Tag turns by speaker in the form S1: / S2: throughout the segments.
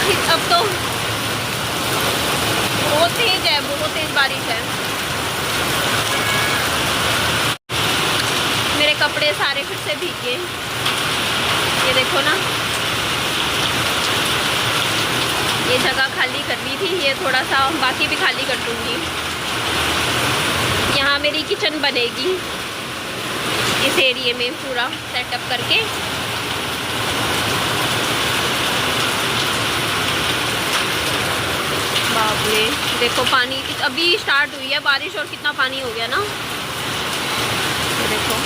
S1: अब तो बहुत तेज है, बहुत तेज बारिश है। मेरे कपड़े सारे फिर से भीगे, ये देखो ना। ये जगह खाली करनी थी, ये थोड़ा सा बाकी भी खाली कर दूंगी। यहाँ मेरी किचन बनेगी इस एरिया में, पूरा सेटअप करके। बाप रे, देखो पानी अभी स्टार्ट हुई है बारिश और कितना पानी हो गया ना, देखो।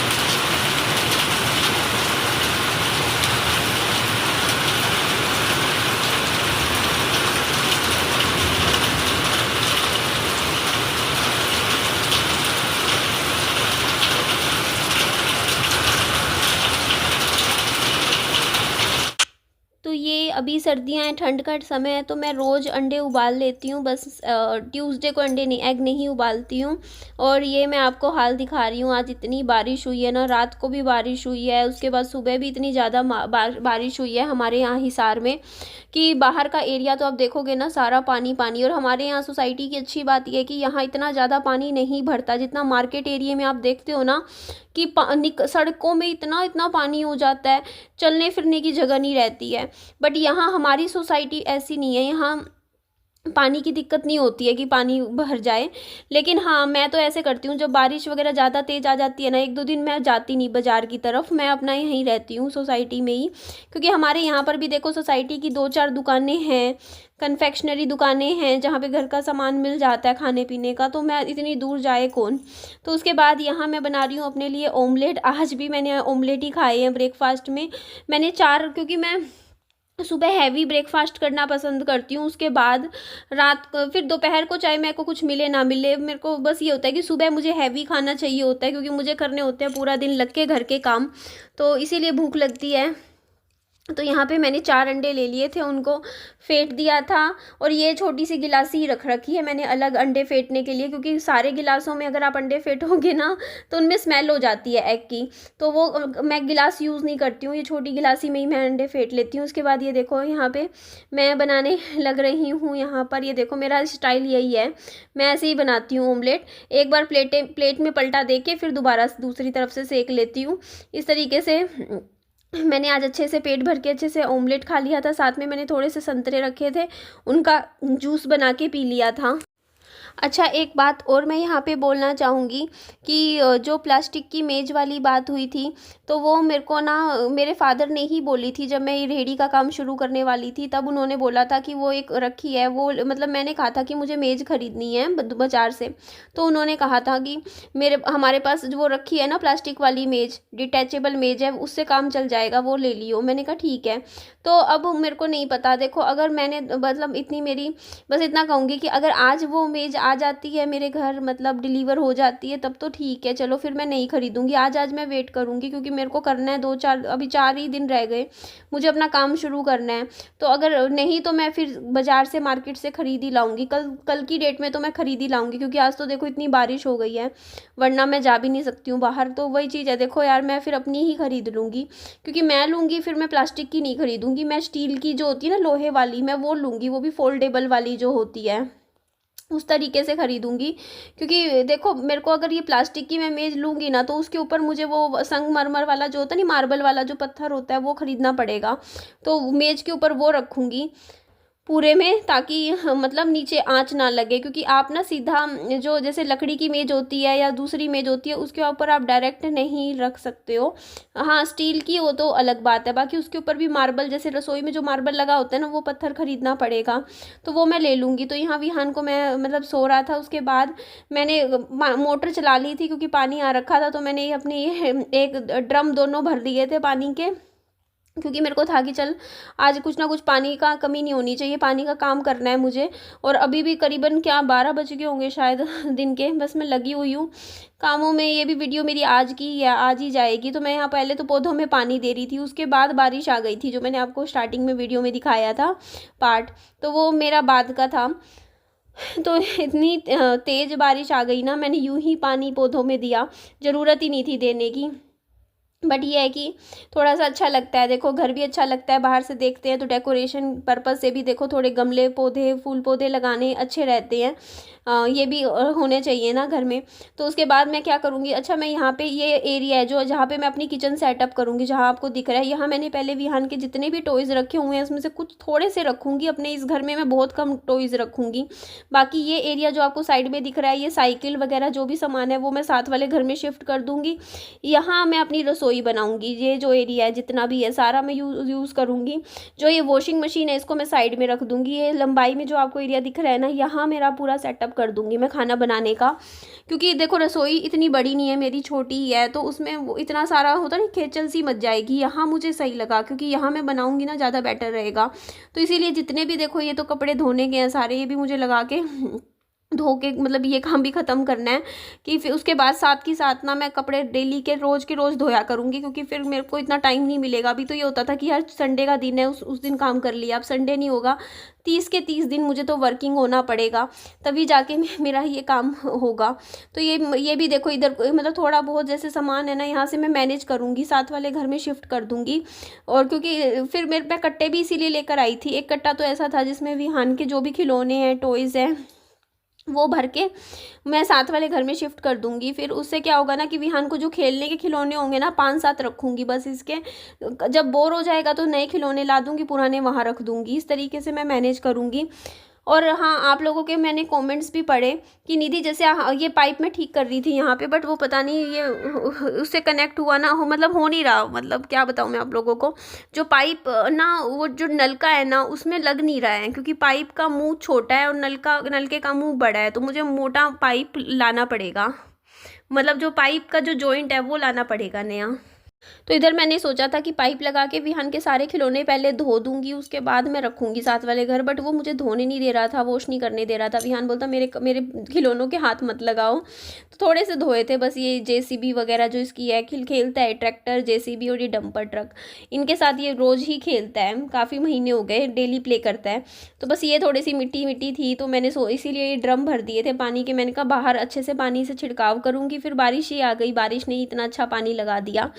S1: तो ये अभी सर्दियाँ हैं, ठंड का समय है, तो मैं रोज़ अंडे उबाल लेती हूँ। बस ट्यूसडे को एग नहीं उबालती हूँ। और ये मैं आपको हाल दिखा रही हूँ, आज इतनी बारिश हुई है ना, रात को भी बारिश हुई है, उसके बाद सुबह भी इतनी ज़्यादा बारिश हुई है हमारे यहाँ हिसार में, कि बाहर का एरिया तो आप देखोगे ना सारा पानी पानी। और हमारे यहाँ सोसाइटी की अच्छी बात यह है कि यहाँ इतना ज़्यादा पानी नहीं भरता, जितना मार्केट एरिया में आप देखते हो ना कि सड़कों में इतना इतना पानी हो जाता है, चलने फिरने की जगह नहीं रहती है। बट यहाँ हमारी सोसाइटी ऐसी नहीं है, यहाँ पानी की दिक्कत नहीं होती है कि पानी भर जाए। लेकिन हाँ, मैं तो ऐसे करती हूँ, जब बारिश वगैरह ज़्यादा तेज़ आ जाती है ना, 1-2 दिन मैं जाती नहीं बाज़ार की तरफ, मैं अपना यहीं रहती हूँ सोसाइटी में ही। क्योंकि हमारे यहाँ पर भी देखो सोसाइटी की 2-4 दुकानें हैं, कन्फेक्शनरी दुकानें हैं, जहाँ पे घर का सामान मिल जाता है खाने पीने का, तो मैं इतनी दूर जाए कौन। तो उसके बाद यहाँ मैं बना रही हूँ अपने लिए ऑमलेट। आज भी मैंने ऑमलेट ही खाए हैं ब्रेकफास्ट में। मैंने 4, क्योंकि मैं सुबह हैवी ब्रेकफास्ट करना पसंद करती हूँ, उसके बाद रात को फिर दोपहर को चाहे मेरे को कुछ मिले ना मिले, मेरे को बस ये होता है कि सुबह मुझे हैवी खाना चाहिए होता है, क्योंकि मुझे करने होते हैं पूरा दिन लग के घर के काम, तो इसीलिए भूख लगती है। तो यहाँ पे मैंने 4 अंडे ले लिए थे, उनको फेंट दिया था। और ये छोटी सी गिलासी ही रख रखी है मैंने अलग अंडे फेंटने के लिए, क्योंकि सारे गिलासों में अगर आप अंडे फेंटोगे ना तो उनमें स्मेल हो जाती है एग की, तो वो मैं गिलास यूज़ नहीं करती हूँ, ये छोटी गिलासी में ही मैं अंडे फेंट लेती हूँ। उसके बाद ये देखो यहाँ पे मैं बनाने लग रही हूँ। यहाँ पर ये देखो मेरा स्टाइल यही है, मैं ऐसे ही बनाती हूँ ऑमलेट। एक बार प्लेट में पलटा दे के फिर दोबारा दूसरी तरफ से सेक लेती हूँ। इस तरीके से मैंने आज अच्छे से पेट भर के अच्छे से ऑमलेट खा लिया था। साथ में मैंने थोड़े से संतरे रखे थे, उनका जूस बना के पी लिया था। अच्छा, एक बात और मैं यहाँ पे बोलना चाहूँगी कि जो प्लास्टिक की मेज़ वाली बात हुई थी, तो वो मेरे को ना मेरे फादर ने ही बोली थी। जब मैं ये रेहड़ी का काम शुरू करने वाली थी, तब उन्होंने बोला था कि वो एक रखी है, वो मतलब मैंने कहा था कि मुझे मेज़ ख़रीदनी है बाज़ार से, तो उन्होंने कहा था कि हमारे पास जो वो रखी है ना प्लास्टिक वाली मेज़, डिटैचेबल मेज़ है, उससे काम चल जाएगा, वो ले लियो। मैंने कहा ठीक है। तो अब मेरे को नहीं पता, देखो अगर मैंने मतलब इतनी मेरी बस इतना कहूँगी कि अगर आज वो मेज़ आ जाती है मेरे घर, मतलब डिलीवर हो जाती है, तब तो ठीक है, चलो फिर मैं नहीं खरीदूंगी। आज मैं वेट करूंगी, क्योंकि मेरे को करना है 2-4, अभी 4 ही दिन रह गए, मुझे अपना काम शुरू करना है। तो अगर नहीं तो मैं फिर बाज़ार से मार्केट से ख़रीद ही लाऊंगी, कल की डेट में तो मैं ख़रीद ही लाऊंगी, क्योंकि आज तो देखो इतनी बारिश हो गई है, वरना मैं जा भी नहीं सकती हूँ बाहर। तो वही चीज़ है, देखो यार मैं फिर अपनी ही ख़रीद लूँगी, क्योंकि मैं लूँगी फिर मैं प्लास्टिक की नहीं खरीदूँगी, मैं स्टील की जो होती है ना लोहे वाली, मैं वो लूँगी, वो भी फोल्डेबल वाली जो होती है, उस तरीके से खरीदूंगी। क्योंकि देखो मेरे को अगर ये प्लास्टिक की मैं मेज़ लूँगी ना, तो उसके ऊपर मुझे वो संगमरमर वाला जो होता है नहीं, मार्बल वाला जो पत्थर होता है, वो ख़रीदना पड़ेगा। तो मेज़ के ऊपर वो रखूँगी पूरे में, ताकि मतलब नीचे आँच ना लगे। क्योंकि आप ना सीधा जो जैसे लकड़ी की मेज़ होती है या दूसरी मेज़ होती है, उसके ऊपर आप डायरेक्ट नहीं रख सकते हो। हाँ, स्टील की हो तो अलग बात है, बाकी उसके ऊपर भी मार्बल, जैसे रसोई में जो मार्बल लगा होता है ना, वो पत्थर खरीदना पड़ेगा, तो वो मैं ले लूँगी। तो यहाँ विहान को मैं मतलब सो रहा था, उसके बाद मैंने मोटर चला ली थी, क्योंकि पानी आ रखा था, तो मैंने अपने एक ड्रम दोनों भर दिए थे पानी के, क्योंकि मेरे को था कि चल आज कुछ ना कुछ पानी का कमी नहीं होनी चाहिए, पानी का काम करना है मुझे। और अभी भी करीबन क्या 12 बज गए होंगे शायद दिन के, बस मैं लगी हुई हूँ कामों में। ये भी वीडियो मेरी आज की या आज ही जाएगी। तो मैं यहाँ पहले तो पौधों में पानी दे रही थी, उसके बाद बारिश आ गई थी, जो मैंने आपको स्टार्टिंग में वीडियो में दिखाया था पार्ट, तो वो मेरा बाद का था। तो इतनी तेज़ बारिश आ गई ना, मैंने यूं ही पानी पौधों में दिया, ज़रूरत ही नहीं थी देने की। बट ये है कि थोड़ा सा अच्छा लगता है, देखो घर भी अच्छा लगता है, बाहर से देखते हैं तो डेकोरेशन पर्पस से भी देखो थोड़े गमले पौधे फूल पौधे लगाने अच्छे रहते हैं। ये भी होने चाहिए ना घर में। तो उसके बाद मैं क्या करूँगी, अच्छा मैं यहाँ पे ये एरिया है जो जहाँ पे मैं अपनी किचन सेटअप करूँगी, जहाँ आपको दिख रहा है, यहाँ मैंने पहले विहान के जितने भी टॉयज़ रखे हुए हैं उसमें से कुछ थोड़े से रखूँगी। अपने इस घर में मैं बहुत कम टॉयज़ रखूँगी। बाकी ये एरिया जो आपको साइड में दिख रहा है, ये साइकिल वगैरह जो भी सामान है वो मैं साथ वाले घर में शिफ्ट कर दूँगी। यहाँ मैं अपनी रसोई बनाऊँगी। ये जो एरिया है जितना भी है सारा मैं यूज़ करूँगी। जो ये वॉशिंग मशीन है इसको मैं साइड में रख दूँगी। ये लंबाई में जो आपको एरिया दिख रहा है ना, यहाँ मेरा पूरा सेटअप कर दूँगी मैं खाना बनाने का। क्योंकि देखो रसोई इतनी बड़ी नहीं है मेरी, छोटी ही है, तो उसमें वो इतना सारा होता नहीं, खेचल सी मच जाएगी। यहाँ मुझे सही लगा क्योंकि यहाँ मैं बनाऊँगी ना, ज़्यादा बेटर रहेगा। तो इसीलिए जितने भी देखो ये तो कपड़े धोने के हैं सारे, ये भी मुझे लगा के धो के मतलब ये काम भी ख़त्म करना है कि फिर उसके बाद साथ ही साथ ना मैं कपड़े डेली के रोज़ धोया करूँगी। क्योंकि फिर मेरे को इतना टाइम नहीं मिलेगा। अभी तो ये होता था कि यार संडे का दिन है, उस दिन काम कर लिया। अब संडे नहीं होगा, 30 के 30 दिन मुझे तो वर्किंग होना पड़ेगा, तभी जाके मेरा ये काम होगा। तो ये भी देखो इधर मतलब थोड़ा बहुत जैसे सामान है ना, यहाँ से मैं मैनेज करूँगी, साथ वाले घर में शिफ्ट कर दूँगी। और क्योंकि फिर मैं कट्टे भी इसीलिए लेकर आई थी। एक कट्टा तो ऐसा था जिसमें विहान के जो भी खिलौने हैं टॉयज़ हैं वो भर के मैं साथ वाले घर में शिफ्ट कर दूंगी। फिर उससे क्या होगा ना कि विहान को जो खेलने के खिलौने होंगे ना 5-7 रखूंगी बस। इसके जब बोर हो जाएगा तो नए खिलौने ला दूंगी, पुराने वहाँ रख दूंगी। इस तरीके से मैं मैनेज करूंगी। और हाँ, आप लोगों के मैंने कमेंट्स भी पढ़े कि निधि जैसे ये पाइप में ठीक कर रही थी यहाँ पे, बट वो पता नहीं ये उससे कनेक्ट हुआ ना हो, मतलब हो नहीं रहा। मतलब क्या बताऊँ मैं आप लोगों को, जो पाइप ना वो जो नलका है ना उसमें लग नहीं रहा है। क्योंकि पाइप का मुंह छोटा है और नलके का मुंह बड़ा है, तो मुझे मोटा पाइप लाना पड़ेगा। मतलब जो पाइप का जो जॉइंट है वो लाना पड़ेगा नया। तो इधर मैंने सोचा था कि पाइप लगा के विहान के सारे खिलौने पहले धो दूंगी, उसके बाद मैं रखूंगी साथ वाले घर। बट वो मुझे धोने नहीं दे रहा था, वॉश नहीं करने दे रहा था। विहान बोलता मेरे मेरे खिलौनों के हाथ मत लगाओ। तो थोड़े से धोए थे बस। ये जेसीबी वगैरह जो इसकी है खेलता है, ट्रैक्टर जेसीबी और ये डंपर ट्रक, इनके साथ ये रोज़ ही खेलता है। काफ़ी महीने हो गए डेली प्ले करता है। तो बस ये थोड़ी सी मिट्टी मिट्टी थी तो मैंने इसीलिए ये ड्रम भर दिए थे पानी के। मैंने कहा बाहर अच्छे से पानी से छिड़काव करूँगी। फिर बारिश ही आ गई, बारिश ने इतना अच्छा पानी लगा दिया।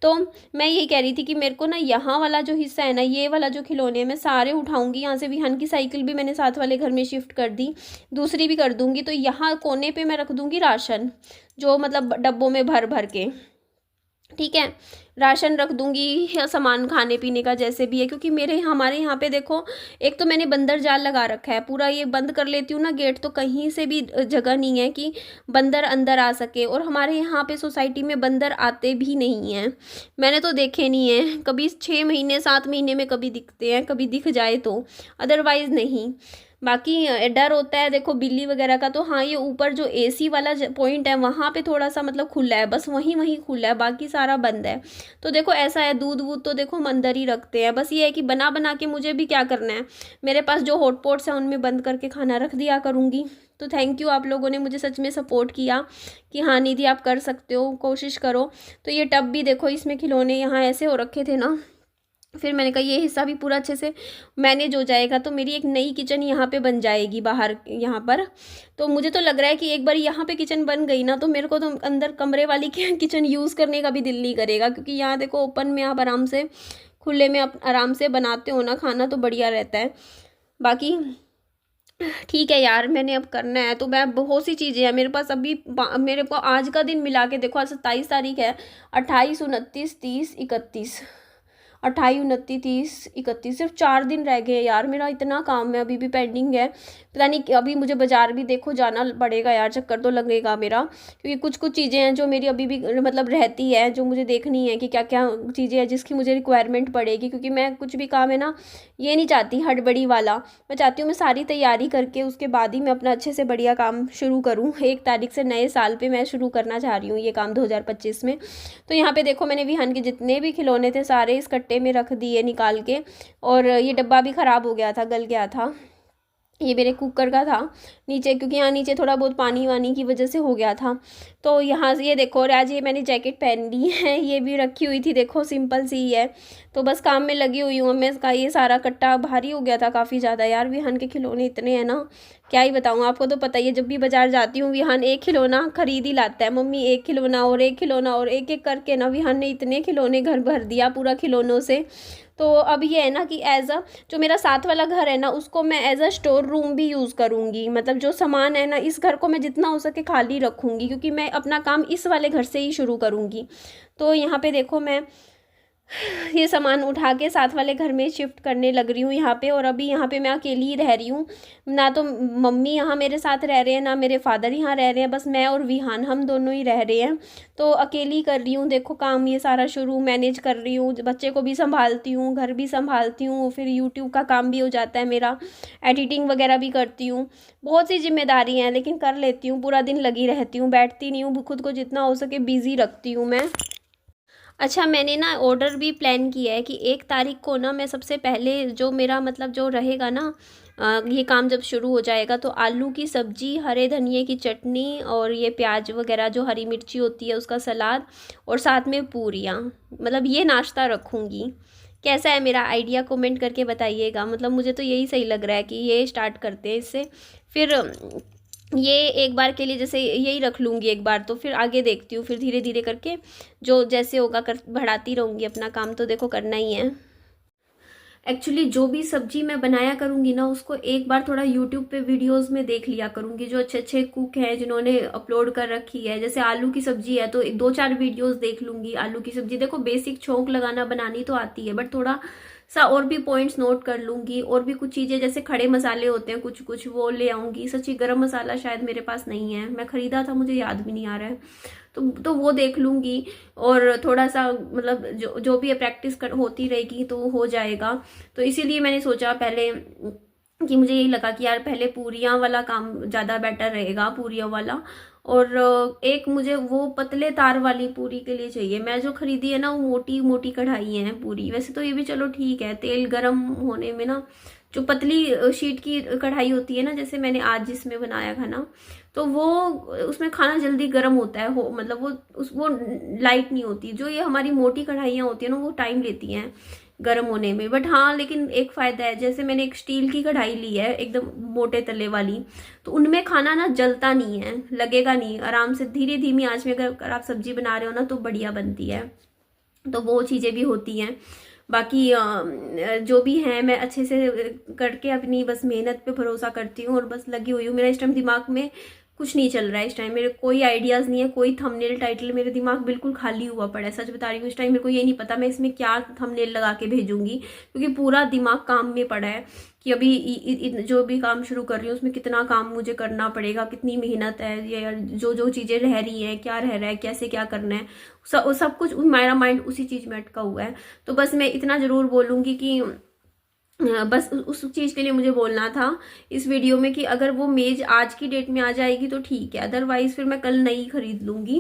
S1: तो मैं यही कह रही थी कि मेरे को ना यहाँ वाला जो हिस्सा है ना, ये वाला जो खिलौने हैं मैं सारे उठाऊंगी। यहाँ से विहान की साइकिल भी मैंने साथ वाले घर में शिफ्ट कर दी, दूसरी भी कर दूंगी। तो यहाँ कोने पे मैं रख दूंगी राशन, जो मतलब डब्बों में भर भर के, ठीक है, राशन रख दूंगी या सामान खाने पीने का जैसे भी है। क्योंकि हमारे यहाँ पे देखो, एक तो मैंने बंदर जाल लगा रखा है पूरा, ये बंद कर लेती हूँ ना गेट, तो कहीं से भी जगह नहीं है कि बंदर अंदर आ सके। और हमारे यहाँ पे सोसाइटी में बंदर आते भी नहीं हैं, मैंने तो देखे नहीं है कभी। 6 महीने 7 महीने में कभी दिखते हैं, कभी दिख जाए तो, अदरवाइज नहीं। बाकी डर होता है देखो बिल्ली वगैरह का। तो हाँ, ये ऊपर जो एसी वाला पॉइंट है वहाँ पे थोड़ा सा मतलब खुला है, बस वहीं खुला है, बाकी सारा बंद है। तो देखो ऐसा है, दूध वूध तो देखो हम अंदर ही रखते हैं। बस ये है कि बना बना के मुझे भी क्या करना है, मेरे पास जो हॉटपॉट्स हैं उनमें बंद करके खाना रख दिया करूँगी। तो थैंक यू, आप लोगों ने मुझे सच में सपोर्ट किया कि हाँ निधि आप कर सकते हो, कोशिश करो। तो ये टब भी देखो, इसमें खिलौने यहाँ ऐसे हो रखे थे ना, फिर मैंने कहा ये हिस्सा भी पूरा अच्छे से मैनेज हो जाएगा तो मेरी एक नई किचन यहाँ पे बन जाएगी बाहर यहाँ पर। तो मुझे तो लग रहा है कि एक बार यहाँ पे किचन बन गई ना, तो मेरे को तो अंदर कमरे वाली किचन यूज़ करने का भी दिल नहीं करेगा। क्योंकि यहाँ देखो ओपन में आप आराम से, खुले में आप आराम से बनाते हो ना खाना, तो बढ़िया रहता है। बाकी ठीक है यार, मैंने अब करना है तो मैं बहुत सी चीज़ें हैं मेरे पास अभी। मेरे को आज का दिन मिला के देखो, आज 27 तारीख है, 28, 29, 30, 31, 28, 29, 30, 31, सिर्फ 4 दिन रह गए यार। मेरा इतना काम है अभी भी पेंडिंग है। पता नहीं अभी मुझे बाज़ार भी देखो जाना पड़ेगा यार, चक्कर तो लगेगा मेरा। क्योंकि कुछ चीज़ें हैं जो मेरी अभी भी मतलब रहती है, जो मुझे देखनी है कि क्या क्या चीज़ें हैं जिसकी मुझे रिक्वायरमेंट पड़ेगी। क्योंकि मैं कुछ भी काम है ना, ये नहीं चाहती हड़बड़ी वाला। मैं चाहती हूँ मैं सारी तैयारी करके उसके बाद ही मैं अपना अच्छे से बढ़िया काम शुरू करूँ। 1 तारीख से नए साल पे मैं शुरू करना चाह रही हूँ ये काम 2025 में। तो यहाँ पे देखो मैंने विहान के जितने भी खिलौने थे सारे इस कट्टे में रख दिए निकाल के। और ये डब्बा भी ख़राब हो गया था, गल गया था, ये मेरे कुकर का था नीचे, क्योंकि यहाँ नीचे थोड़ा बहुत पानी वानी की वजह से हो गया था। तो यहाँ से ये देखो, और आज ये मैंने जैकेट पहन ली है, ये भी रखी हुई थी, देखो सिंपल सी ही है। तो बस काम में लगी हुई हूँ मैं। इसका ये सारा कट्टा भारी हो गया था काफ़ी ज़्यादा यार। विहान के खिलौने इतने हैं ना, क्या ही बताऊँ आपको। तो पता ही है, जब भी बाजार जाती हूँ विहान एक खिलौना खरीद ही लाता है। मम्मी एक खिलौना और एक खिलौना, और एक एक करके ना विहान ने इतने खिलौने घर भर दिया पूरा खिलौनों से। तो अब ये है ना कि एज अ, जो मेरा साथ वाला घर है ना, उसको मैं एज अ स्टोर रूम भी यूज़ करूँगी। मतलब जो सामान है ना, इस घर को मैं जितना हो सके खाली रखूँगी, क्योंकि मैं अपना काम इस वाले घर से ही शुरू करूँगी। तो यहाँ पे देखो, मैं ये सामान उठा के साथ वाले घर में शिफ्ट करने लग रही हूँ यहाँ पे। और अभी यहाँ पे मैं अकेली ही रह रही हूँ, ना तो मम्मी यहाँ मेरे साथ रह रहे हैं, ना मेरे फादर यहाँ रह रहे हैं, बस मैं और विहान हम दोनों ही रह रहे हैं। तो अकेली कर रही हूँ देखो काम, ये सारा शुरू मैनेज कर रही हूँ। बच्चे को भी संभालती हूँ, घर भी संभालती हूँ, फिर यूट्यूब का काम भी हो जाता है मेरा, एडिटिंग वगैरह भी करती हूँ। बहुत सी जिम्मेदारी हैं, लेकिन कर लेती हूँ, पूरा दिन लगी रहती हूँ, बैठती नहीं हूँ। खुद को जितना हो सके बिज़ी रखती हूँ मैं। अच्छा, मैंने ना ऑर्डर भी प्लान किया है कि 1 तारीख को ना मैं सबसे पहले, जो मेरा मतलब जो रहेगा ना, ये काम जब शुरू हो जाएगा, तो आलू की सब्ज़ी, हरे धनिए की चटनी, और ये प्याज वगैरह जो हरी मिर्ची होती है उसका सलाद, और साथ में पूरियाँ, मतलब ये नाश्ता रखूँगी। कैसा है मेरा आइडिया, कमेंट करके बताइएगा। मतलब मुझे तो यही सही लग रहा है कि ये स्टार्ट करते हैं इससे। फिर ये एक बार के लिए जैसे यही रख लूँगी एक बार, तो फिर आगे देखती हूँ, फिर धीरे धीरे करके जो जैसे होगा कर बढ़ाती रहूँगी अपना काम। तो देखो करना ही है। एक्चुअली जो भी सब्जी मैं बनाया करूँगी ना, उसको एक बार थोड़ा यूट्यूब पे वीडियोस में देख लिया करूँगी, जो अच्छे अच्छे कुक हैं जिन्होंने अपलोड कर रखी है। जैसे आलू की सब्जी है तो 2-4 वीडियोस देख लूँगी। आलू की सब्जी देखो, बेसिक छौंक लगाना बनानी तो आती है, बट थोड़ा सा और भी पॉइंट्स नोट कर लूँगी। और भी कुछ चीज़ें जैसे खड़े मसाले होते हैं कुछ कुछ, वो ले आऊँगी। सच्ची गरम मसाला शायद मेरे पास नहीं है, मैं ख़रीदा था, मुझे याद भी नहीं आ रहा है। तो वो देख लूँगी। और थोड़ा सा मतलब जो जो भी प्रैक्टिस कर होती रहेगी तो हो जाएगा। तो इसीलिए मैंने सोचा पहले कि मुझे यही लगा कि यार पहले पूरियाँ वाला काम ज़्यादा बेटर रहेगा, पूरियाँ वाला। और एक मुझे वो पतले तार वाली पूरी के लिए चाहिए। मैं जो खरीदी है ना, वो मोटी मोटी कढ़ाई है पूरी। वैसे तो ये भी चलो ठीक है, तेल गरम होने में ना, जो पतली शीट की कढ़ाई होती है ना, जैसे मैंने आज जिसमें बनाया खाना, तो वो उसमें खाना जल्दी गर्म होता है, हो मतलब वो लाइट नहीं होती। जो ये हमारी मोटी कढ़ाइयाँ होती है ना, वो टाइम लेती हैं गर्म होने में। बट हाँ, लेकिन एक फ़ायदा है, जैसे मैंने एक स्टील की कढ़ाई ली है एकदम मोटे तले वाली, तो उनमें खाना ना जलता नहीं है, लगेगा नहीं, आराम से धीरे धीमी आंच में अगर आप सब्जी बना रहे हो ना, तो बढ़िया बनती है। तो वो चीज़ें भी होती हैं। बाकी जो भी है मैं अच्छे से करके अपनी बस मेहनत पे भरोसा करती हूँ, और बस लगी हुई हूँ। मेरा इस टाइम दिमाग में कुछ नहीं चल रहा है। इस टाइम मेरे कोई आइडियाज़ नहीं है, कोई थंबनेल टाइटल, मेरे दिमाग बिल्कुल खाली हुआ पड़ा है। सच बता रही हूँ, इस टाइम मेरे को ये नहीं पता मैं इसमें क्या थंबनेल लगा के भेजूंगी, क्योंकि पूरा दिमाग काम में पड़ा है कि अभी जो भी काम शुरू कर रही हूँ उसमें कितना काम मुझे करना पड़ेगा, कितनी मेहनत है, ये जो जो चीज़ें रह रही हैं, क्या रह रहा है, कैसे क्या करना है, सब कुछ मेरा माइंड उसी चीज़ में अटका हुआ है। तो बस मैं इतना ज़रूर बोलूँगी कि बस उस चीज़ के लिए मुझे बोलना था इस वीडियो में कि अगर वो मेज आज की डेट में आ जाएगी तो ठीक है, अदरवाइज फिर मैं कल नई खरीद लूँगी।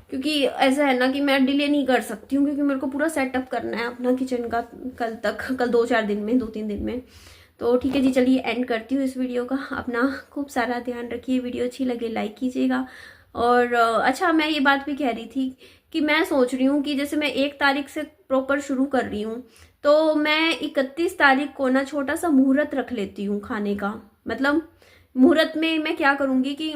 S1: क्योंकि ऐसा है ना कि मैं डिले नहीं कर सकती हूँ, क्योंकि मेरे को पूरा सेटअप करना है अपना किचन का कल 2-4 दिन में, 2-3 दिन में। तो ठीक है जी, चलिए एंड करती हूँ इस वीडियो का। अपना खूब सारा ध्यान रखिए, वीडियो अच्छी लगे लाइक कीजिएगा। और अच्छा, मैं ये बात भी कह रही थी कि मैं सोच रही हूँ कि जैसे मैं 1 तारीख से प्रॉपर शुरू कर रही हूँ, तो मैं 31 तारीख को ना छोटा सा मुहूर्त रख लेती हूँ खाने का। मतलब मुहूर्त में मैं क्या करूँगी कि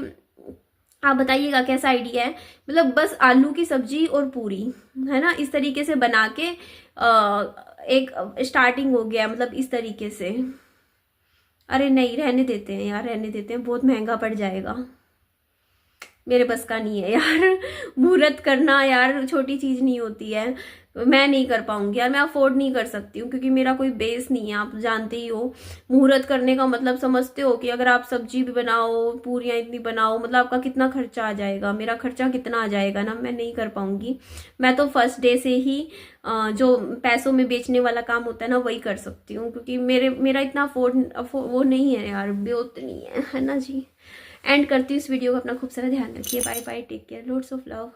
S1: आप बताइएगा कैसा आइडिया है। मतलब बस आलू की सब्जी और पूरी है ना, इस तरीके से बना के एक स्टार्टिंग हो गया, मतलब इस तरीके से। अरे नहीं, रहने देते हैं यार, रहने देते हैं, बहुत महंगा पड़ जाएगा, मेरे बस का नहीं है यार। मुहूर्त करना यार छोटी चीज़ नहीं होती है, मैं नहीं कर पाऊंगी यार, मैं अफोर्ड नहीं कर सकती हूँ, क्योंकि मेरा कोई बेस नहीं है, आप जानते ही हो। मुहूर्त करने का मतलब समझते हो कि अगर आप सब्जी भी बनाओ, पूरियाँ इतनी बनाओ, मतलब आपका कितना खर्चा आ जाएगा, मेरा खर्चा कितना आ जाएगा ना, मैं नहीं कर पाऊंगी। मैं तो फर्स्ट डे से ही जो पैसों में बेचने वाला काम होता है ना, वही कर सकती हूँ, क्योंकि मेरा इतना अफोर्ड वो नहीं है यार, बेउत नहीं है ना जी। एंड करती हूँ इस वीडियो को। अपना खूब सारा ध्यान रखिए, bye bye, take care, loads of love.